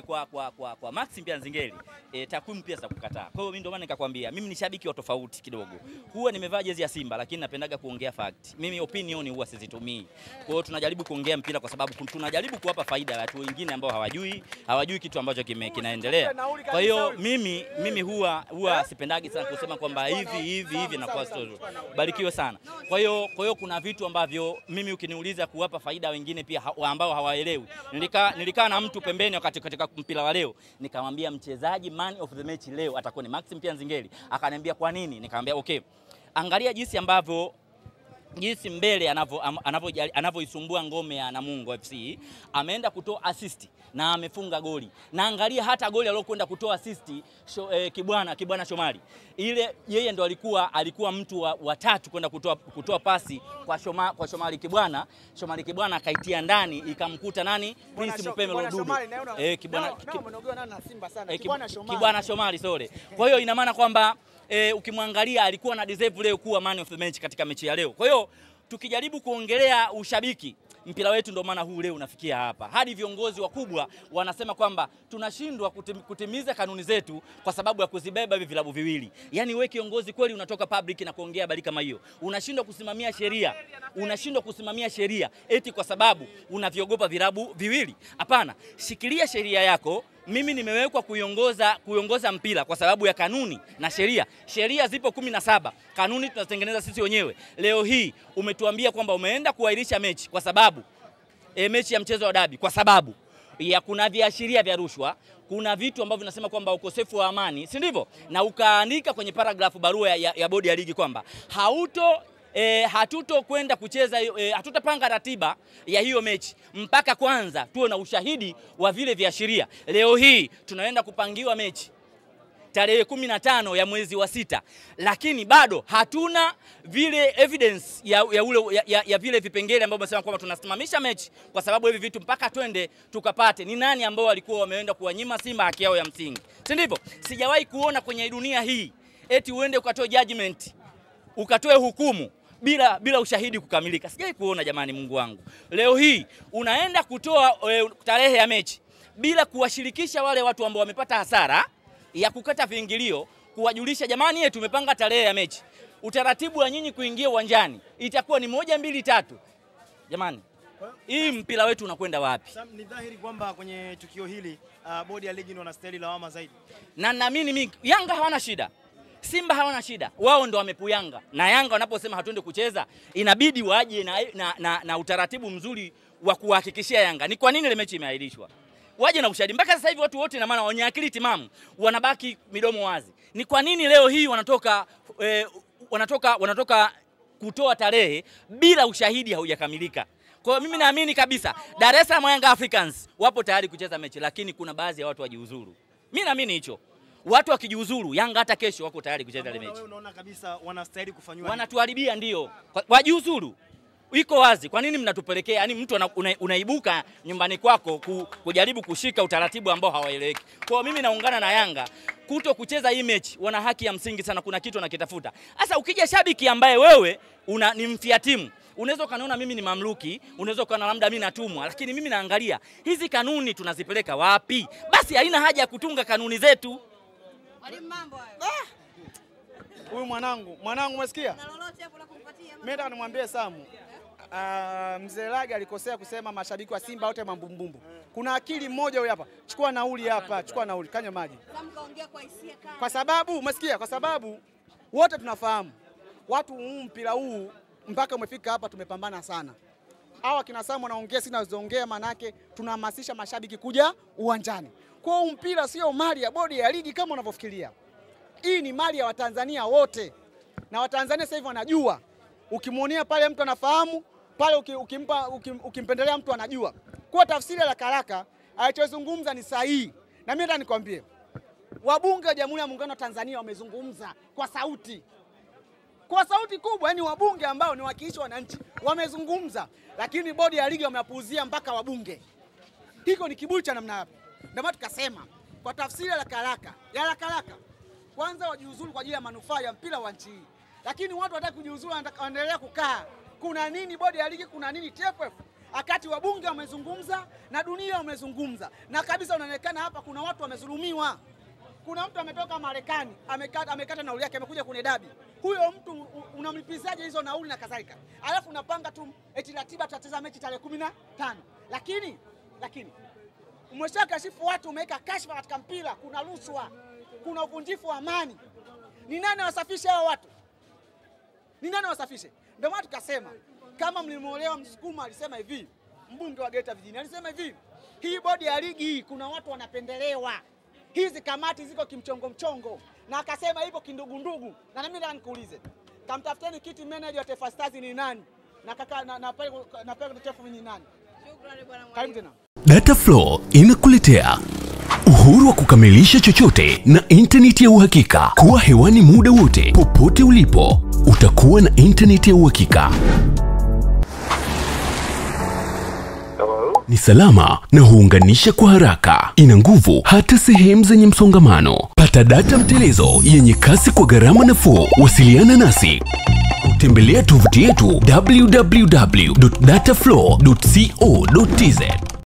Kwa Maxim pia Nzingeli takwimu pia za kukataa. Kwa hiyo mimi ndio maana nikakwambia mimi ni shabiki wa tofauti kidogo. Huwa nimevaa jezi ya Simba lakini napendaga kuongea fact. Mimi opinion huwa sizitumii. Kwa hiyo tunajaribu kuongea mpira kwa sababu tunajaribu kuwapa faida watu wengine ambao hawajui kitu ambacho kinaendelea. Kwa hiyo mimi huwa sipendagi sana kusema kwamba hivi na kwa story. Barikiwe sana. Kwa hiyo kuna vitu ambavyo mimi ukiniuliza kuwapa faida wengine pia ambao hawaelewi. Nilikaa na mtu pembeni wakati katika mpira wa leo nikamwambia mchezaji man of the match leo atakuwa ni Maxim pia Nzingeli. Akaniambia kwa nini? Nikamwambia okay, angalia jinsi mbele anavyoisumbua ngome ya Namungo FC, ameenda kutoa assist na amefunga goli. Na angalia hata goli aliyokwenda kutoa assist Kibwana Shomari. Ile yeye ndo alikuwa mtu wa tatu kwenda kutoa pasi kwa Shomari Kibwana. Shomari Kibwana akaitia ndani ikamkuta nani? Prince Mpeme Lodudu. Kibwana Shomari sorry. Kwa hiyo ina maana kwamba ukimwangalia alikuwa na deserve leo kuwa man of the match katika mechi ya leo. Kwa hiyo tukijaribu kuongelea ushabiki mpira wetu ndio maana huu leo unafikia hapa. Hadi viongozi wakubwa wanasema kwamba tunashindwa kutimiza kanuni zetu kwa sababu ya kuzibeba hivi vilabu viwili. Yaani wewe kiongozi kweli unatoka public na kuongea habari kama hiyo. Unashindwa kusimamia sheria eti kwa sababu unaviogopa vilabu viwili. Hapana, shikilia sheria yako. Mimi nimewekwa kuiongoza mpira kwa sababu ya kanuni na sheria. Sheria zipo 17, kanuni tunatengeneza sisi wenyewe. Leo hii umetuambia kwamba umeenda kuahirisha mechi kwa sababu mechi ya mchezo wa dabi kwa sababu ya kuna viashiria vya rushwa, kuna vitu ambavyo vinasema kwamba ukosefu wa amani, si ndivyo? Na ukaandika kwenye paragraph barua ya bodi ya ligi kwamba hatuto kwenda kucheza, hatutapanga ratiba ya hiyo mechi mpaka kwanza tuwe na ushahidi wa vile viashiria. Leo hii tunaenda kupangiwa mechi tarehe 15 ya mwezi wa 6, lakini bado hatuna vile evidence ya vile vipengele ambavyo wanasema kwamba tunasimamisha mechi kwa sababu hivi vitu mpaka twende tukapate ni nani ambao walikuwa wameenda kuwanyima Simba haki yao ya msingi, si ndivyo? Sijawahi kuona kwenye dunia hii eti uende ukatoe judgment, ukatoe hukumu bila ushahidi kukamilika. Sijai kuona jamani, Mungu wangu. Leo hii unaenda kutoa tarehe ya mechi bila kuwashirikisha wale watu ambao wamepata hasara ya kukata viingilio, kuwajulisha jamani tumepanga tarehe ya mechi. Utaratibu wa nyinyi kuingia uwanjani itakuwa ni 1 2 3. Jamani, hii mpira wetu unakwenda wapi? Ni dhahiri kwamba kwenye tukio hili bodi ya ligi ndio wanastahili lawama zaidi. Na naamini mimi Yanga hawana shida. Simba hawana shida. Wao ndo wamepuyanga. Na Yanga wanaposema hatuende kucheza, inabidi waje na utaratibu mzuri wa kuhakikishia Yanga ni kwa nini ile mechi imeahirishwa. Waje na ushahidi. Mpaka sasa hivi watu wote na maana wenye akili timamu wanabaki midomo wazi. Ni kwa nini leo hii wanatoka kutoa tarehe bila ushahidi haujakamilika. Kwa hiyo mimi naamini kabisa Dar es Salaam Young Africans wapo tayari kucheza mechi, lakini kuna baadhi ya watu wajiuzuru. Mimi naamini hicho. Watu wakijiuzuru Yanga hata kesho wako tayari kucheza ile mechi. Wewe unaona kabisa wanastahili kufanywa. Wanatuharibia ndio. Wajiuzuru. Iko wazi. Kwa nini mnatupelekea? Yaani mtu unaibuka nyumbani kwako kujaribu kushika utaratibu ambao hawaeleweki. Kwa mimi naungana na Yanga kuto kucheza hii mechi. Wana haki ya msingi sana, kuna kitu wanakitafuta. Sasa ukija shabiki ambaye wewe ni mfia timu, unaweza kaniona mimi ni mamluki, unaweza kana labda mimi natumwa, lakini mimi naangalia hizi kanuni tunazipeleka wapi? Basi haina haja ya kutunga kanuni zetu. Mwalimu, mambo hayo. Huyu mwanangu umesikia? Na lolote hapo la kumpatia. Mimi nataka nimwambie Samu. Mzee Lage alikosea kusema mashabiki wa Simba wote mambumbumbu. Kuna akili mmoja huyu hapa. Chukua nauli hapa, chukua nauli, kanywa maji. Samu kaongea kwa hisia kali. Kwa sababu umesikia? Kwa sababu wote tunafahamu watu mpira huu mpaka umefika hapa tumepambana sana. Hawa kina Samu wanaongea sina nazoongea, manake tunahamasisha mashabiki kuja uwanjani. Kwa hiyo mpira sio mali ya bodi ya ligi kama unavyofikiria. Hii ni mali ya Watanzania wote. Na Watanzania sasa hivi wanajua. Ukimuonea pale mtu anafahamu, pale ukimpendelea mtu anajua. Kwa tafsiri ya haraka alichozungumza ni sahihi. Na mimi nataka nikwambie, wabunge wa Jamhuri ya Muungano wa Tanzania wamezungumza kwa sauti. Kwa sauti kubwa, yani wabunge ambao ni wakilishi wananchi wamezungumza, lakini bodi ya ligi wamewapuuzia mpaka wabunge. Hiko ni kiburi cha namna yapi? Ndio maana tukasema kwa tafsiri ya haraka kwanza wajiuzuru kwa ajili ya manufaa ya mpira wa nchi hii. Lakini watu wataka kujiuzuru wanaendelea kukaa. Kuna nini bodi ya ligi, kuna nini TFF? Akati wabunge wamezungumza na dunia wamezungumza, na kabisa unaonekana hapa kuna watu wamezulumiwa. Kuna mtu ametoka Marekani, amekata nauli yake, amekuja kwenye dabi. Huyo mtu unamlipizaje hizo nauli na kadhalika? Alafu unapanga tu eti ratiba tutacheza mechi tarehe 15. Lakini umeshakashifu watu, umeweka kashfa katika mpira, kuna rushwa, kuna uvunjifu wa amani. Ni nani wasafishe hao watu? Ni nani wasafishe? Ndio maana tukasema kama mlimuolewa Msukuma alisema hivi, mbunge wa Geita vijijini alisema hivi, hii bodi ya ligi kuna watu wanapendelewa. Hizi kamati ziko kimchongo, na akasema hivyo kindugundugu. Na mimi nataka nikuulize, kamtafuteni kiti manager wa Taifa Stars ni nani? Na kaka na pale TFF ni nani? Shukrani bwana mwalimu. Karibu tena. Dataflow inakuletea uhuru wa kukamilisha chochote na intaneti ya uhakika. Kuwa hewani muda wote, popote ulipo, utakuwa na intaneti ya uhakika. Ni salama na huunganisha kwa haraka. Ina nguvu hata sehemu zenye msongamano. Pata data mtelezo yenye kasi kwa gharama nafuu. Wasiliana nasi. Tembelea tovuti yetu www.dataflow.co.tz.